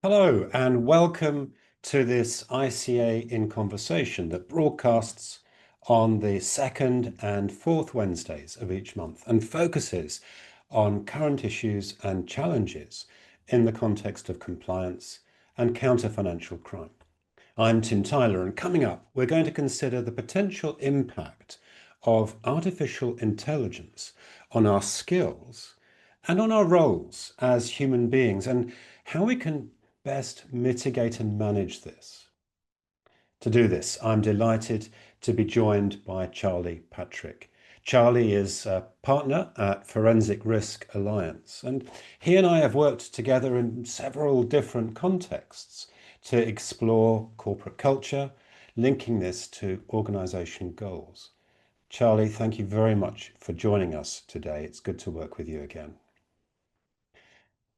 Hello and welcome to this ICA in Conversation that broadcasts on the second and fourth Wednesdays of each month and focuses on current issues and challenges in the context of compliance and counter-financial crime. I'm Tim Tyler, and coming up, we're going to consider the potential impact of artificial intelligence on our skills and on our roles as human beings, and how we can best mitigate and manage this. To do this, I'm delighted to be joined by Charlie Patrick. Charlie is a partner at Forensic Risk Alliance, and he and I have worked together in several different contexts to explore corporate culture, linking this to organization goals. Charlie, thank you very much for joining us today. It's good to work with you again.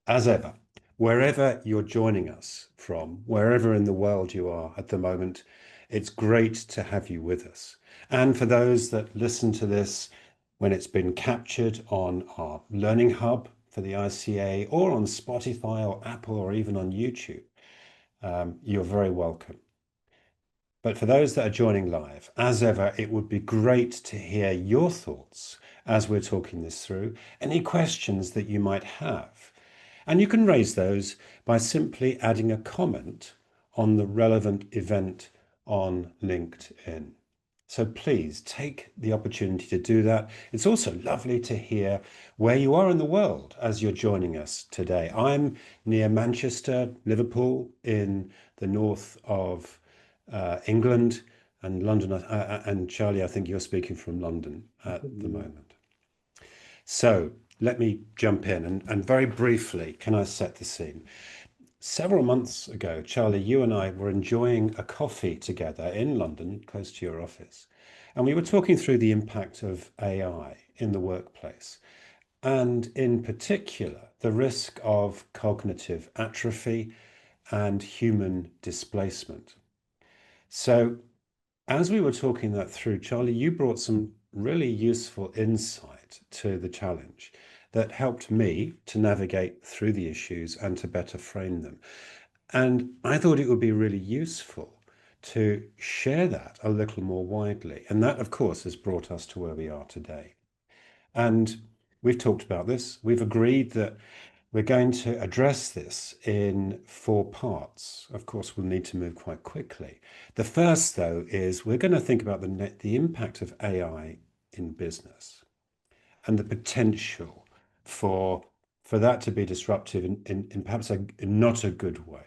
As ever, wherever you're joining us from, wherever in the world you are at the moment, it's great to have you with us. And for those that listen to this when it's been captured on our Learning Hub for the ICA or on Spotify or Apple or even on YouTube, you're very welcome. But for those that are joining live, as ever, it would be great to hear your thoughts as we're talking this through, any questions that you might have. And you can raise those by simply adding a comment on the relevant event on LinkedIn. So please take the opportunity to do that. It's also lovely to hear where you are in the world as you're joining us today. I'm near Manchester, Liverpool, in the north of England, and London. And Charlie, I think you're speaking from London at the moment. So let me jump in and very briefly, can I set the scene? Several months ago, Charlie, you and I were enjoying a coffee together in London, close to your office, and we were talking through the impact of AI in the workplace, and in particular, the risk of cognitive atrophy and human displacement. So, as we were talking that through, Charlie, you brought some really useful insight to the challenge that helped me to navigate through the issues and to better frame them. And I thought it would be really useful to share that a little more widely. And that, of course, has brought us to where we are today. And we've talked about this. We've agreed that we're going to address this in four parts. Of course, we'll need to move quite quickly. The first, though, is we're going to think about the impact of AI in business and the potential for that to be disruptive in perhaps not a good way.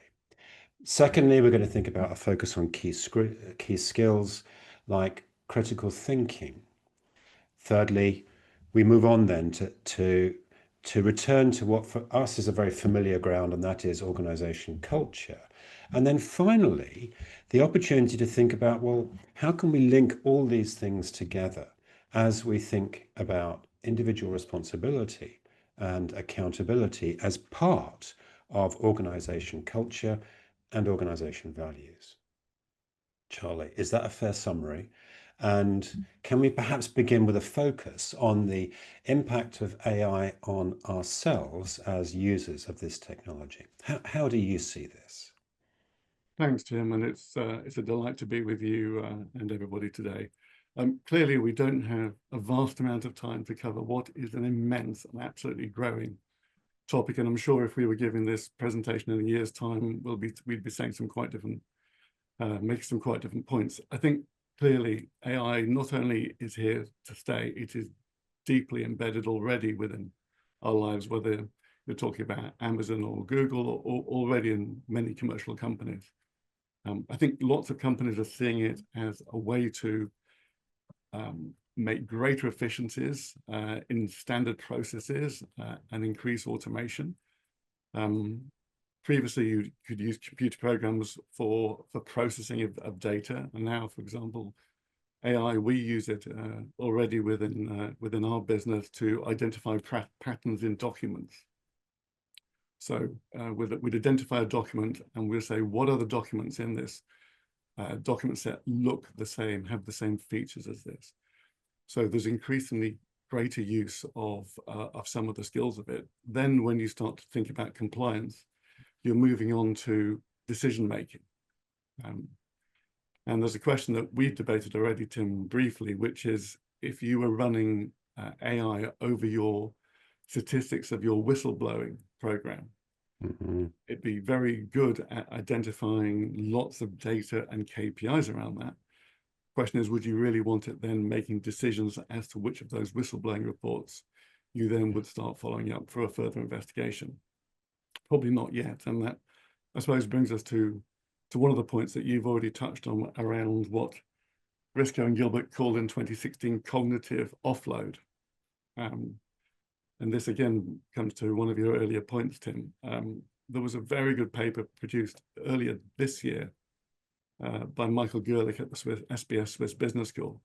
Secondly, we're going to think about a focus on key skills like critical thinking. Thirdly, we move on then to return to what for us is a very familiar ground, and that is organization culture. And then finally, the opportunity to think about, well, how can we link all these things together as we think about individual responsibility and accountability as part of organization culture and organization values? Charlie, is that a fair summary? And can we perhaps begin with a focus on the impact of AI on ourselves as users of this technology? How do you see this? Thanks, Tim, and it's a delight to be with you and everybody today. Clearly, we don't have a vast amount of time to cover what is an immense and absolutely growing topic, and I'm sure if we were giving this presentation in a year's time, we'd be saying some quite different, making some quite different points. I think clearly AI not only is here to stay, it is deeply embedded already within our lives, whether you're talking about Amazon or Google or already in many commercial companies. I think lots of companies are seeing it as a way to make greater efficiencies in standard processes and increase automation. Previously, you could use computer programs for processing of data, and now, for example, AI, we use it already within our business to identify patterns in documents. So we'd identify a document and we'll say, what are the documents in this document set look the same, have the same features as this? So there's increasingly greater use of some of the skills of it. Then when you start to think about compliance, you're moving on to decision making. And there's a question that we've debated already, Tim, briefly, which is if you were running AI over your statistics of your whistleblowing program, it'd be very good at identifying lots of data and KPIs around that. Question is, would you really want it then making decisions as to which of those whistleblowing reports you then would start following up for a further investigation? Probably not yet. And that, I suppose, brings us to one of the points that you've already touched on around what Briscoe and Gilbert called in 2016 cognitive offload. And this again comes to one of your earlier points, Tim. There was a very good paper produced earlier this year by Michael Gerlich at the SBS Swiss Business School,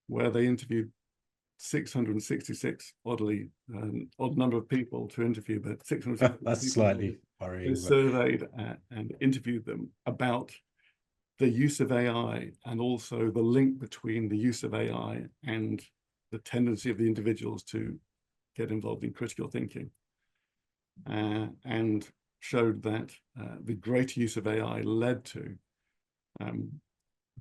where they interviewed 666, oddly, odd number of people to interview, but 666 That's people slightly worrying. they surveyed and interviewed them about the use of AI and also the link between the use of AI and the tendency of the individuals to get involved in critical thinking, and showed that the greater use of AI led to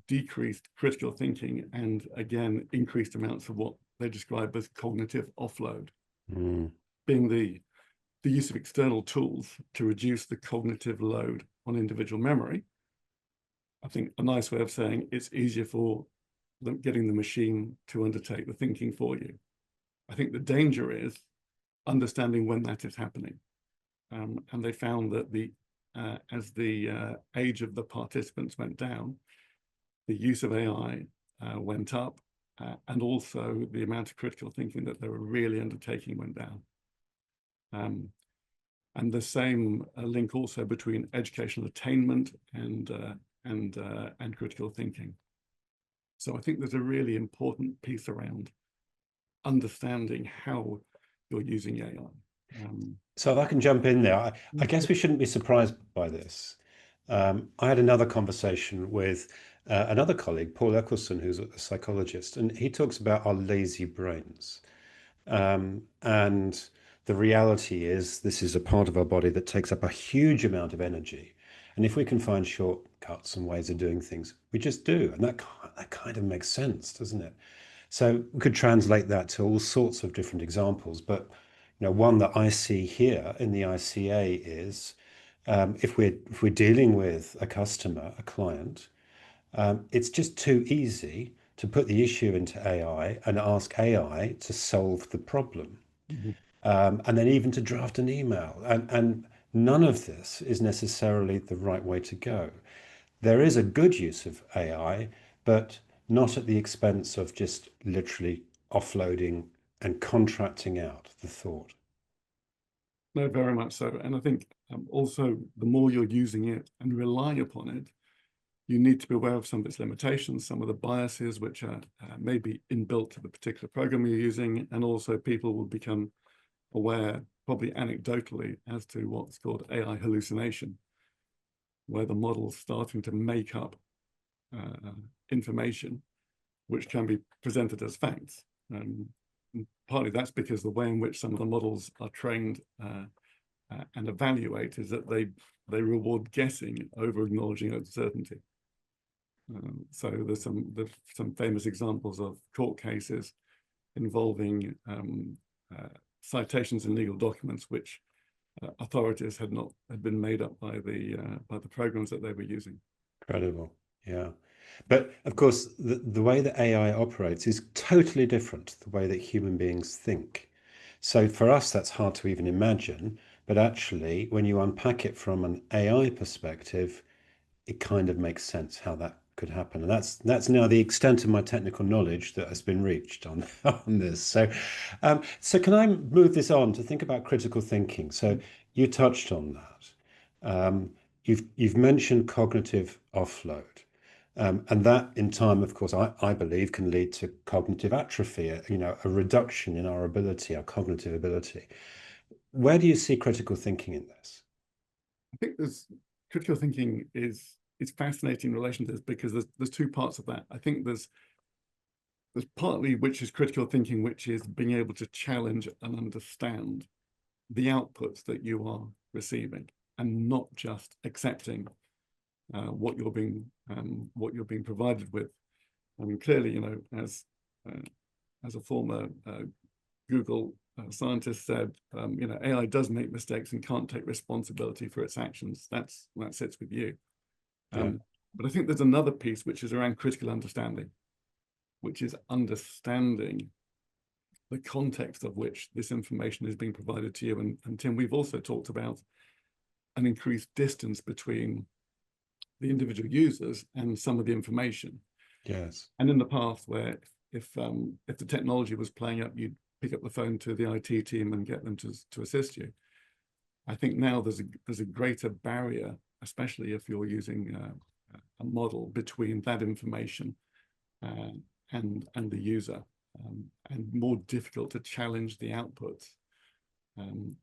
decreased critical thinking and, again, increased amounts of what they describe as cognitive offload, being the use of external tools to reduce the cognitive load on individual memory. I think a nice way of saying it's easier for them getting the machine to undertake the thinking for you. I think the danger is understanding when that is happening. And they found that as the age of the participants went down, the use of AI went up, and also the amount of critical thinking that they were really undertaking went down. And the same link also between educational attainment and critical thinking. So I think there's a really important piece around understanding how you're using AI. So if I can jump in there, I guess we shouldn't be surprised by this. I had another conversation with another colleague, Paul Eccleston, who's a psychologist, and he talks about our lazy brains. And the reality is this is a part of our body that takes up a huge amount of energy. And if we can find shortcuts and ways of doing things, we just do. And that kind of makes sense, doesn't it? So we could translate that to all sorts of different examples. But one that I see here in the ICA is if we're dealing with a customer, a client, it's just too easy to put the issue into AI and ask AI to solve the problem. And then even to draft an email. And none of this is necessarily the right way to go. There is a good use of AI, but not at the expense of just literally offloading and contracting out the thought. No, very much so. And I think also the more you're using it and relying upon it, you need to be aware of some of its limitations, some of the biases which are maybe inbuilt to the particular program you're using, and also people will become aware, probably anecdotally, as to what's called AI hallucination, where the model's starting to make up information which can be presented as facts. Partly that's because the way in which some of the models are trained and evaluated is that they reward guessing over acknowledging uncertainty. So there's some famous examples of court cases involving citations in legal documents which authorities had been made up by the programs that they were using. Incredible, yeah. But of course, the way that AI operates is totally different to the way that human beings think. So for us, that's hard to even imagine. But actually, when you unpack it from an AI perspective, it kind of makes sense how that could happen. And that's now the extent of my technical knowledge that has been reached on this. So can I move this on to think about critical thinking? So you touched on that. You've mentioned cognitive offload. And that in time, of course, I believe can lead to cognitive atrophy, a reduction in our ability, our cognitive ability. Where do you see critical thinking in this? I think critical thinking is fascinating in relation to this because there's two parts of that. I think there's partly which is critical thinking, which is being able to challenge and understand the outputs that you are receiving. and not just accepting what you're being provided with. I mean, clearly, you know, as a former Google scientist said, you know, AI does make mistakes and can't take responsibility for its actions. That sits with you. Yeah. But I think there's another piece which is around critical understanding, which is understanding the context of which this information is being provided to you. And Tim, we've also talked about an increased distance between the individual users and some of the information. Yes. And in the past, where if the technology was playing up, you'd pick up the phone to the IT team and get them to assist you. I think now there's a greater barrier, especially if you're using a model, between that information and the user, and more difficult to challenge the outputs,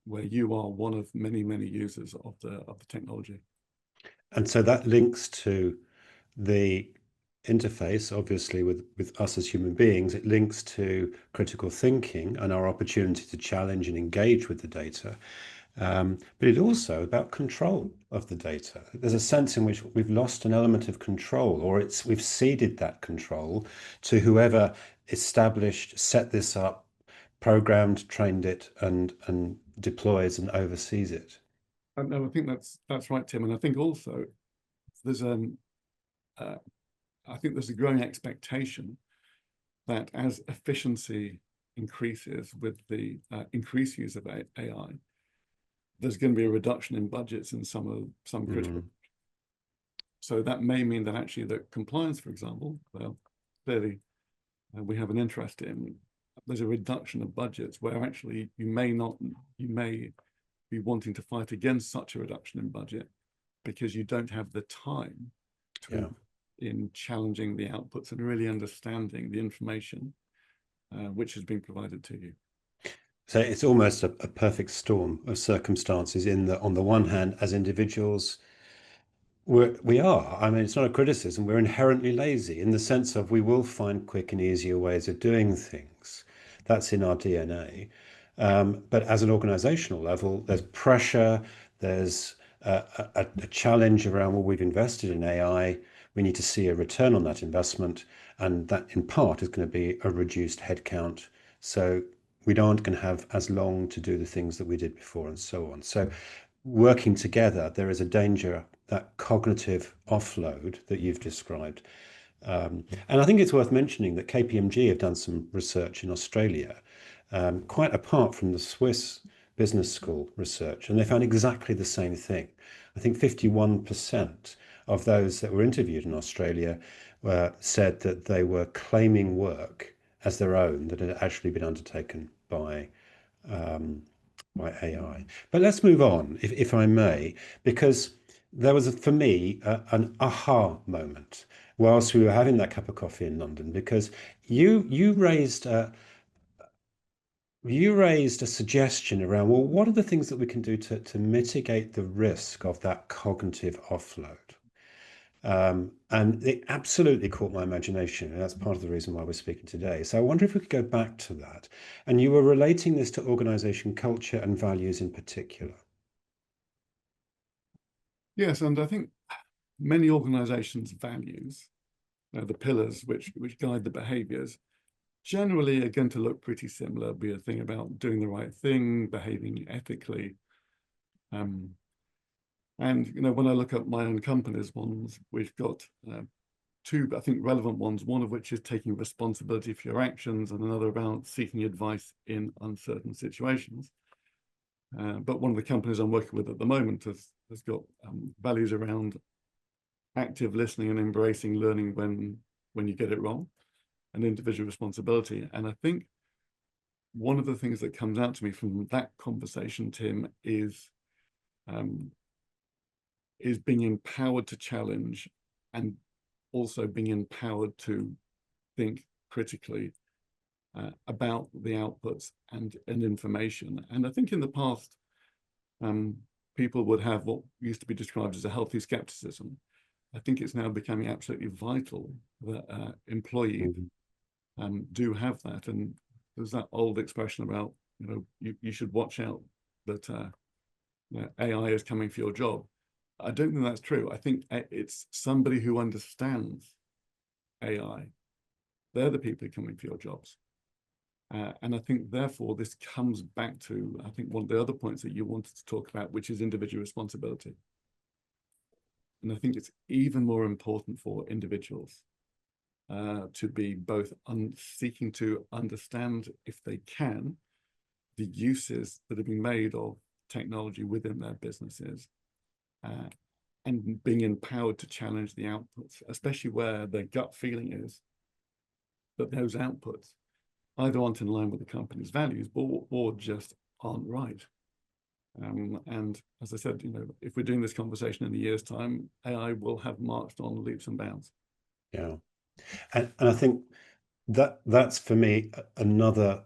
where you are one of many users of the technology. And so that links to the interface, obviously, with us as human beings. It links to critical thinking and our opportunity to challenge and engage with the data. But it's also about control of the data. There's a sense in which we've lost an element of control, or we've ceded that control to whoever established, set this up, programmed, trained it, and deploys and oversees it. No, I think that's right, Tim. And I think also there's I think there's a growing expectation that as efficiency increases with the increased use of AI, there's going to be a reduction in budgets in some critical. So that may mean that actually the compliance, for example, well, clearly we have an interest in, there's a reduction of budgets where actually you may be wanting to fight against such a reduction in budget because you don't have the time to in challenging the outputs and really understanding the information which has been provided to you. So it's almost a perfect storm of circumstances in that, on the one hand, as individuals, we are. I mean, it's not a criticism. We're inherently lazy in the sense of we will find quick and easier ways of doing things. That's in our DNA. But as an organizational level, there's pressure, there's a challenge around, well, we've invested in AI, we need to see a return on that investment, and that in part is going to be a reduced headcount. So we aren't going to have as long to do the things that we did before, and so on. So working together, there is a danger, that cognitive offload that you've described. And I think it's worth mentioning that KPMG have done some research in Australia, quite apart from the Swiss business school research, and they found exactly the same thing. I think 51% of those that were interviewed in Australia said that they were claiming work as their own that had actually been undertaken by AI. But let's move on, if I may, because there was, for me, an aha moment whilst we were having that cup of coffee in London, because you raised a suggestion around, well, what are the things that we can do to mitigate the risk of that cognitive offload? And it absolutely caught my imagination, and that's part of the reason why we're speaking today. So I wonder if we could go back to that. And you were relating this to organization culture and values in particular. Yes, and I think many organizations' values, the pillars which guide the behaviors, generally are going to look pretty similar, be a thing about doing the right thing, behaving ethically. And, you know, when I look at my own company's ones, we've got two, I think, relevant ones, one of which is taking responsibility for your actions, and another about seeking advice in uncertain situations. But one of the companies I'm working with at the moment has got values around active listening and embracing learning when you get it wrong, and individual responsibility. And I think one of the things that comes out to me from that conversation, Tim, is being empowered to challenge, and also being empowered to think critically about the outputs and information. And I think in the past, people would have what used to be described as a healthy skepticism. I think it's now becoming absolutely vital that employees do have that. And there's that old expression about, you know, you should watch out that AI is coming for your job. I don't think that's true. I think it's somebody who understands AI. They're the people who are coming for your jobs. And I think, therefore, this comes back to, I think, one of the other points that you wanted to talk about, which is individual responsibility. And I think it's even more important for individuals to be both seeking to understand, if they can, the uses that have been made of technology within their businesses, and being empowered to challenge the outputs, especially where their gut feeling is that those outputs either aren't in line with the company's values or just aren't right. And as I said, if we're doing this conversation in a year's time, AI will have marched on leaps and bounds. Yeah. And I think that's for me another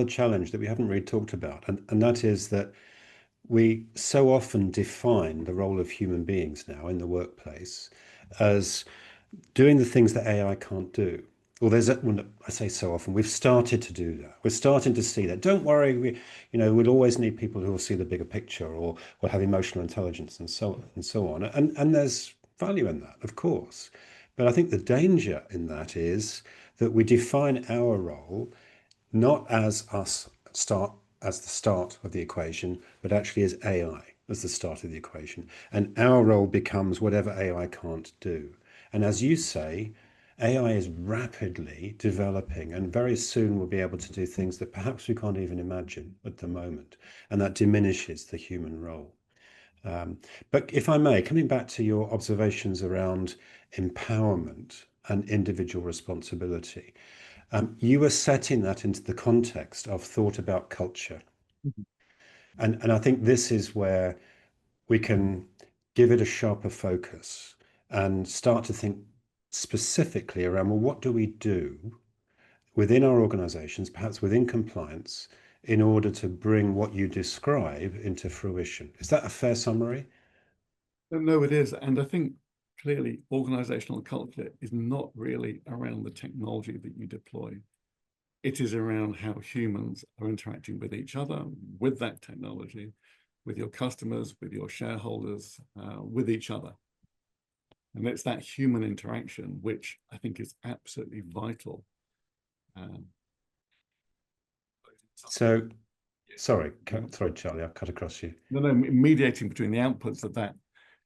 challenge that we haven't really talked about. And that is that we so often define the role of human beings now in the workplace as doing the things that AI can't do. Well, well, I say so often, we've started to do that. We're starting to see that. Don't worry, we'll always need people who will see the bigger picture or will have emotional intelligence and so on and so on. And there's value in that, of course. But I think the danger in that is that we define our role not as the start of the equation, but actually as AI as the start of the equation. And our role becomes whatever AI can't do. And as you say, AI is rapidly developing, and very soon we'll be able to do things that perhaps we can't even imagine at the moment. And that diminishes the human role. But if I may, coming back to your observations around empowerment and individual responsibility, you were setting that into the context of thought about culture. Mhm. And I think this is where we can give it a sharper focus and start to think specifically around, well, what do we do within our organizations, perhaps within compliance, in order to bring what you describe into fruition? Is that a fair summary? No, it is. And I think clearly organizational culture is not really around the technology that you deploy. It is around how humans are interacting with each other, with that technology, with your customers, with your shareholders, with each other. And it's that human interaction which I think is absolutely vital. Um, So, sorry, Charlie, I cut across you. no, mediating between the outputs of that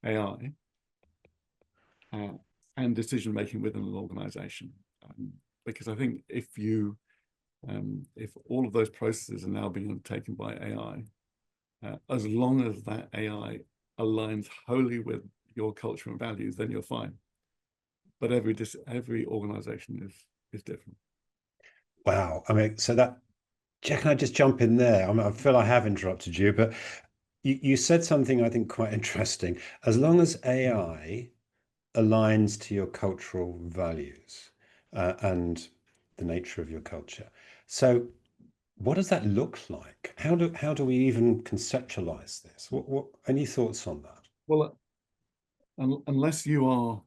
AI and decision making within an organization. Because I think if all of those processes are now being undertaken by AI, as long as that AI aligns wholly with your culture and values, then you're fine. But every organization is different. Wow. I mean, so that, can I just jump in there? I mean, I feel I have interrupted you, but you said something I think quite interesting. As long as AI aligns to your cultural values and the nature of your culture. So, what does that look like? How do we even conceptualize this? What any thoughts on that? Well, unless you are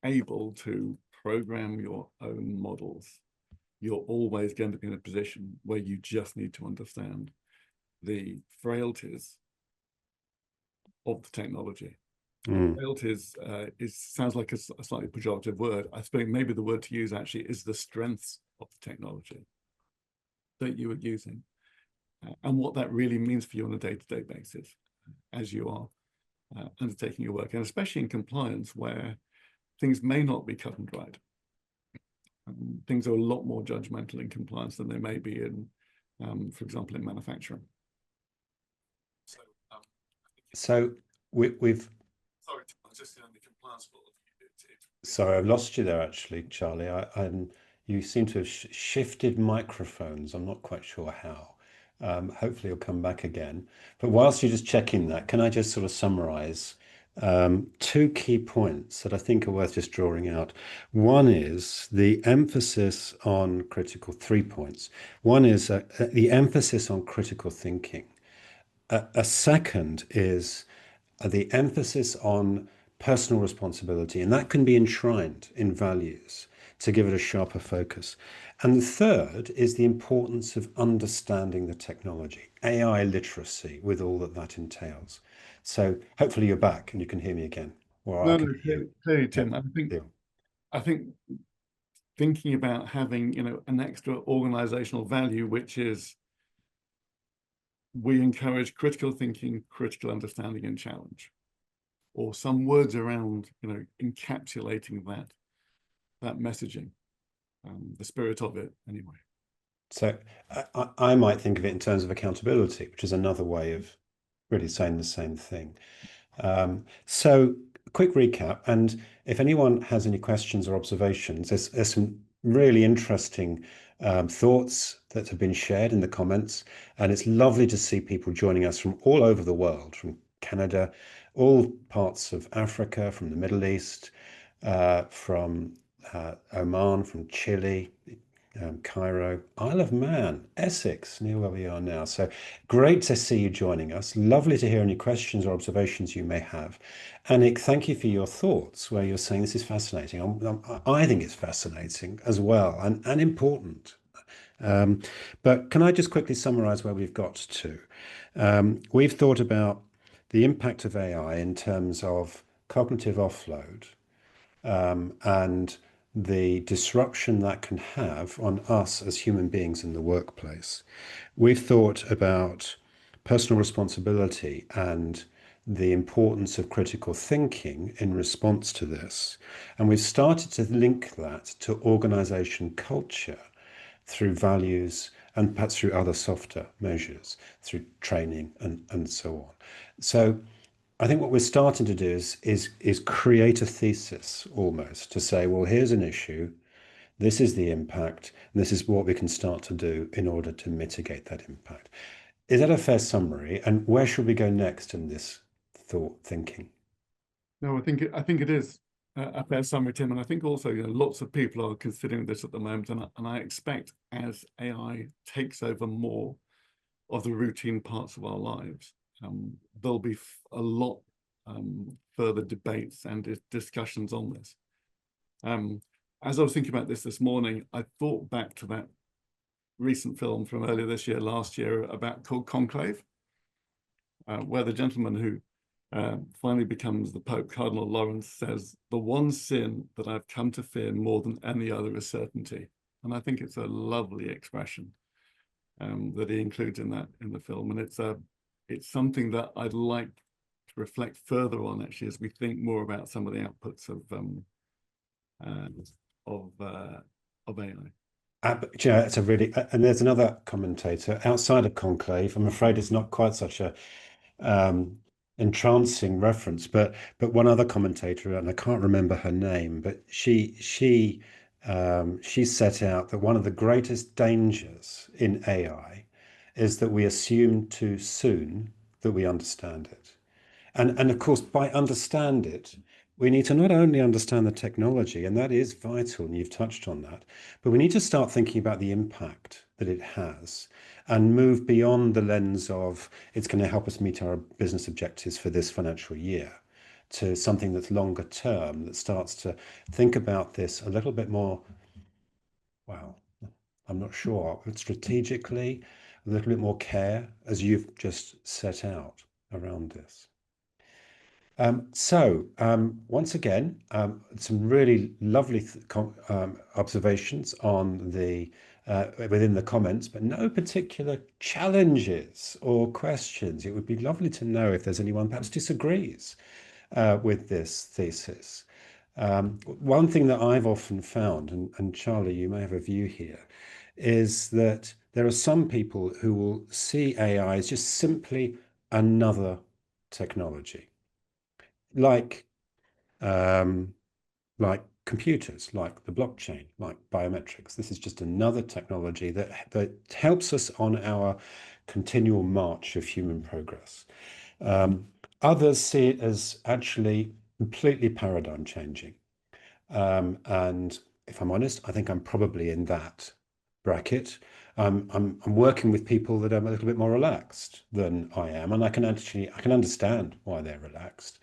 able to program your own models, you're always going to be in a position where you just need to understand the frailties of the technology. Mm. Frailties sounds like a slightly pejorative word. I suppose maybe the word to use actually is the strengths of the technology that you are using, and what that really means for you on a day-to-day basis as you are undertaking your work, and especially in compliance where things may not be cut and dried. Things are a lot more judgmental in compliance than they may be in, for example, in manufacturing. So, So we've sorry, I was just in the compliance world. sorry, I've lost you there actually, Charlie. You seem to have shifted microphones. I'm not quite sure how. Hopefully you'll come back again. But whilst you're just checking that, can I just sort of summarize two key points that I think are worth just drawing out? One is the emphasis on critical, 3 points. One is the emphasis on critical thinking. A second is the emphasis on personal responsibility, and that can be enshrined in values. to give it a sharper focus. And the third is the importance of understanding the technology, AI literacy, with all that that entails. So hopefully you're back and you can hear me again, or I No, can no, hear you. clearly, Yeah, Tim. yeah. I think thinking about having, an extra organizational value, which is we encourage critical thinking, critical understanding, and challenge, or some words around, encapsulating that messaging, the spirit of it, anyway. So I might think of it in terms of accountability, which is another way of really saying the same thing. So, quick recap, and if anyone has any questions or observations, there's some really interesting thoughts that have been shared in the comments, and it's lovely to see people joining us from all over the world, from Canada, all parts of Africa, from the Middle East, from Oman, from Chile, Cairo, Isle of Man, Essex, near where we are now. So great to see you joining us. Lovely to hear any questions or observations you may have. Anik, thank you for your thoughts where you're saying this is fascinating. I think it's fascinating as well and important. But can I just quickly summarize where we've got to? We've thought about the impact of AI in terms of cognitive offload, and the disruption that can have on us as human beings in the workplace. We've thought about personal responsibility and the importance of critical thinking in response to this. And we've started to link that to organization culture through values and perhaps through other softer measures, through training and so on. So I think what we're starting to do is create a thesis almost to say, well, here's an issue, this is the impact, and this is what we can start to do in order to mitigate that impact. Is that a fair summary? And where should we go next in this thought thinking? No, I think it is a fair summary, Tim, and I think also, lots of people are considering this at the moment, and I expect as AI takes over more of the routine parts of our lives, there'll be a lot further debates and discussions on this. As I was thinking about this morning, I thought back to that recent film from earlier this year, last year, called Conclave, where the gentleman who finally becomes the Pope, Cardinal Lawrence, says, "The one sin that I've come to fear more than any other is certainty." And I think it's a lovely expression that he includes in the film, and it's something that I'd like to reflect further on, actually, as we think more about some of the outputs of AI. It's a really, and there's another commentator outside of Conclave. I'm afraid it's not quite such a um, entrancing reference, but one other commentator, and I can't remember her name, but she set out that one of the greatest dangers in AI is that we assume too soon that we understand it. And of course, by understand it, we need to not only understand the technology, and that is vital, and you've touched on that, but we need to start thinking about the impact that it has and move beyond the lens of it's going to help us meet our business objectives for this financial year to something that's longer term, that starts to think about this a little bit more, well, I'm not sure, but strategically, a little bit more care, as you've just set out around this. Once again, some really lovely observations on the within the comments, but no particular challenges or questions. It would be lovely to know if there's anyone perhaps disagrees with this thesis. One thing that I've often found, and Charlie, you may have a view here, is that there are some people who will see AI as just simply another technology like um, like computers, like the blockchain, like biometrics. This is just another technology that helps us on our continual march of human progress. Um, Others see it as actually completely paradigm changing. And if I'm honest, I think I'm probably in that bracket. I'm working with people that are a little bit more relaxed than I am, and I can understand why they're relaxed.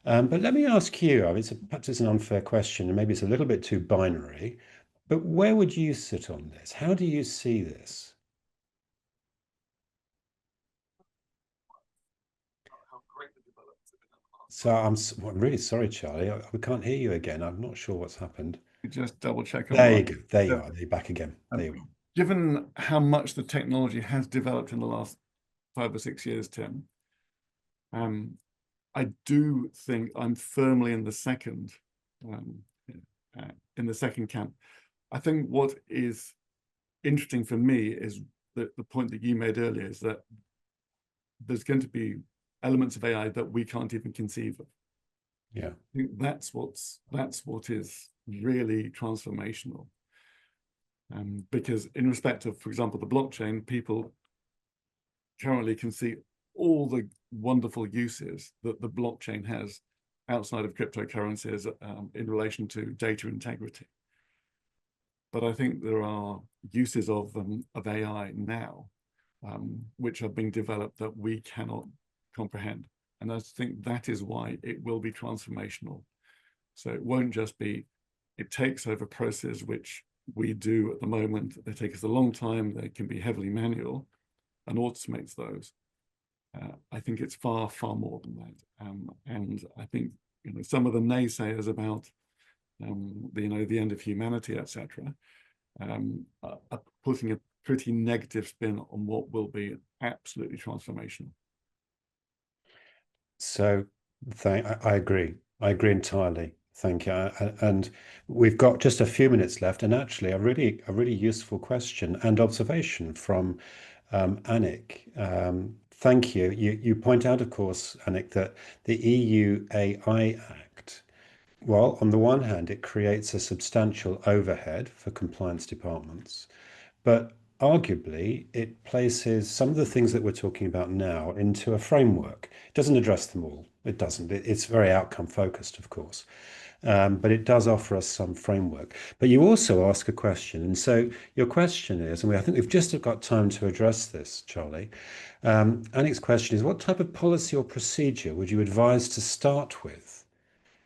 But let me ask you, I mean, perhaps it's an unfair question, and maybe it's a little bit too binary, But where would you sit on this? How do you see this? How great the developments have been in the last So 5 years. I'm really sorry, Charlie. We can't hear you again. I'm not sure what's happened. Just double check on There my. you go. There you So, are. You're back again. There you are. given how much the technology has developed in the last 5 or 6 years, Tim, um, I do think I'm firmly um, in the second camp. I think what is interesting for me is the point that you made earlier is that there's going to be elements of AI that we can't even conceive of. Yeah. I think that's what is really transformational. Because in respect of, for example, the blockchain, people currently can see all the wonderful uses that the blockchain has outside of cryptocurrencies in relation to data integrity. But I think there are uses of AI now which are being developed that we cannot comprehend. And I think that is why it will be transformational. So it won't just be, it takes over processes which we do at the moment. They take us a long time. They can be heavily manual, and automates those. I think it's far, far more than that. And I think some of the naysayers about the end of humanity, etc., are putting a pretty negative spin on what will be absolutely transformational. So I agree. I agree entirely. Thank you. And we've got just a few minutes left, and actually a really useful question and observation from Anik. Thank you. You point out, of course, Anik, that the EU AI Act, well, on the one hand, it creates a substantial overhead for compliance departments, but arguably it places some of the things that we're talking about now into a framework. It doesn't address them all. It doesn't. It's very outcome focused, of course. But it does offer us some framework. But you also ask a question. And so your question is, and I think we've just got time to address this, Charlie. Anik's question is, what type of policy or procedure would you advise to start with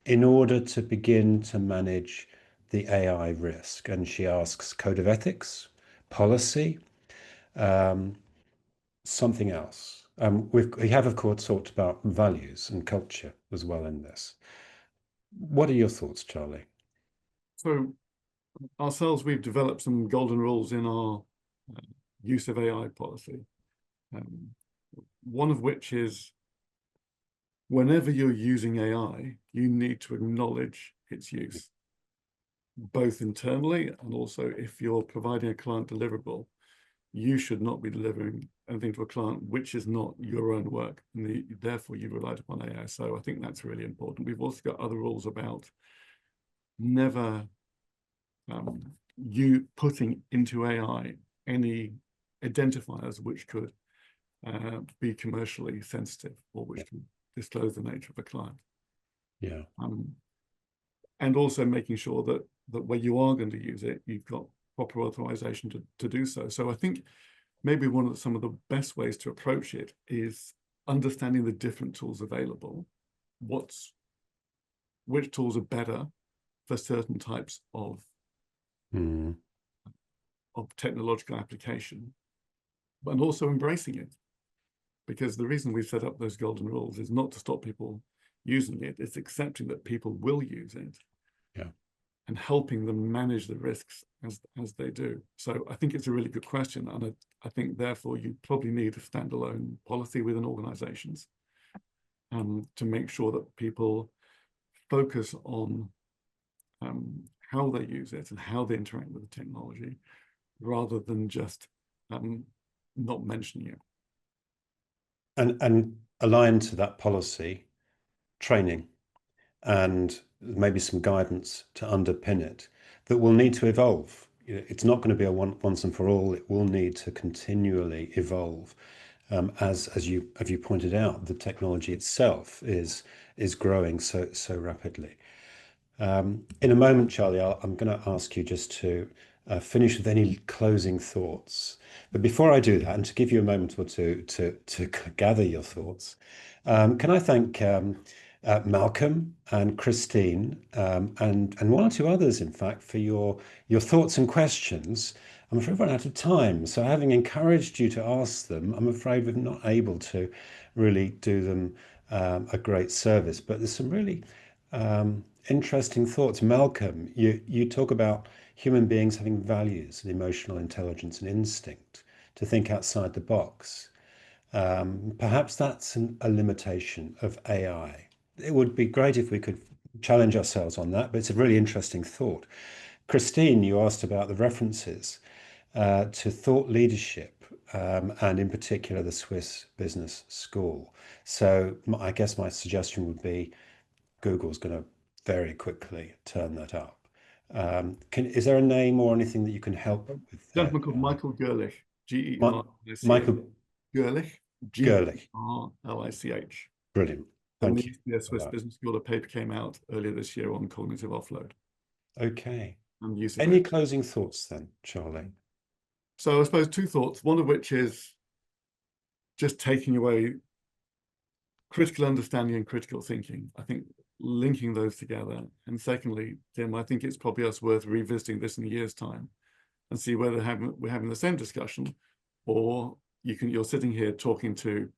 in order to begin to manage the AI risk? And she asks code of ethics, policy, something else. We have, of course, talked about values and culture as well in this. What are your thoughts, Charlie? So ourselves, we've developed some golden rules in our uh, use of AI policy. Um, one of which is whenever you're using AI, you need to acknowledge its use, both internally and also if you're providing a client deliverable, you should not be delivering anything to a client which is not your own work, and therefore you've relied upon AI. So I think that's really important. We've also got other rules about never you putting into AI any identifiers which could be commercially sensitive or which Yeah. could disclose the nature of a client. Yeah. And also making sure that where you are going to use it, you've got proper authorization to do so. So I think maybe some of the best ways to approach it is understanding the different tools available, which tools are better for certain types Mm. of technological application, and also embracing it. Because the reason we've set up those golden rules is not to stop people using it, it's accepting that people will use it. Yeah. And helping them manage the risks as they do. So I think it's a really good question. And I think therefore you probably need a standalone policy within organizations to make sure that people focus on how they use it and how they interact with the technology, rather than just not mentioning it. And aligned to that policy, training and maybe some guidance to underpin it that will need to evolve. It's not going to be a once and for all. It will need to continually evolve. As you pointed out, the technology itself is growing so rapidly. In a moment, Charlie, I'm going to ask you just to finish with any closing thoughts. But before I do that, and to give you a moment or two to gather your thoughts, can I thank Malcolm and Christine, and one or two others, in fact, for your thoughts and questions. I'm afraid we're out of time. So having encouraged you to ask them, I'm afraid we're not able to really do them a great service. But there's some really interesting thoughts. Malcolm, you talk about human beings having values and emotional intelligence and instinct to think outside the box. Perhaps that's a limitation of AI. It would be great if we could challenge ourselves on that, but it's a really interesting thought. Christine, you asked about the references to thought leadership, and in particular the Swiss Business School. So I guess my suggestion would be Google's going to very quickly turn that up. Is there a name or anything that you can help with there, Gentleman called Charlie? Michael Gerlich, Mi- Gerlich, Michael Gerlich, Gerlich. Gerlich. Brilliant. From Thank the you ICA for Swiss that. Business School, a paper came out earlier this year on cognitive offload Okay. and the use of Any AI. closing thoughts then, Charlie? So I suppose two thoughts, one of which is just taking away critical understanding and critical thinking. I think linking those together. And secondly, Tim, I think it's probably us worth revisiting this in a year's time and see whether we're having the same discussion, or you're sitting here talking to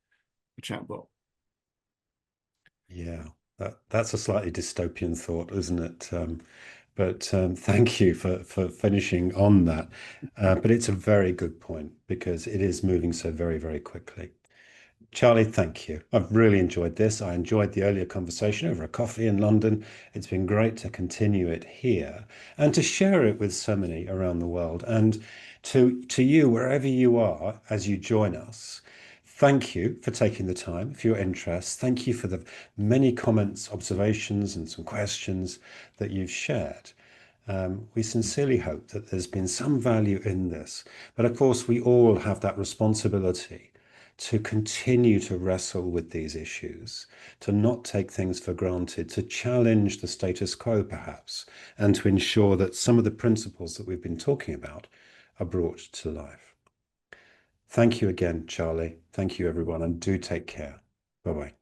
a chatbot. Yeah, that's a slightly dystopian thought, isn't it? But thank you for finishing on that. But it's a very good point because it is moving so very, very quickly. Charlie, thank you. I've really enjoyed this. I enjoyed the earlier conversation over a coffee in London. It's been great to continue it here and to share it with so many around the world. And to you, wherever you are, as you join us, thank you for taking the time, for your interest. Thank you for the many comments, observations, and some questions that you've shared. We sincerely hope that there's been some value in this. But of course, we all have that responsibility to continue to wrestle with these issues, to not take things for granted, to challenge the status quo perhaps, and to ensure that some of the principles that we've been talking about are brought to life. Thank you again, Charlie. Thank you, everyone, and do take care. Bye bye.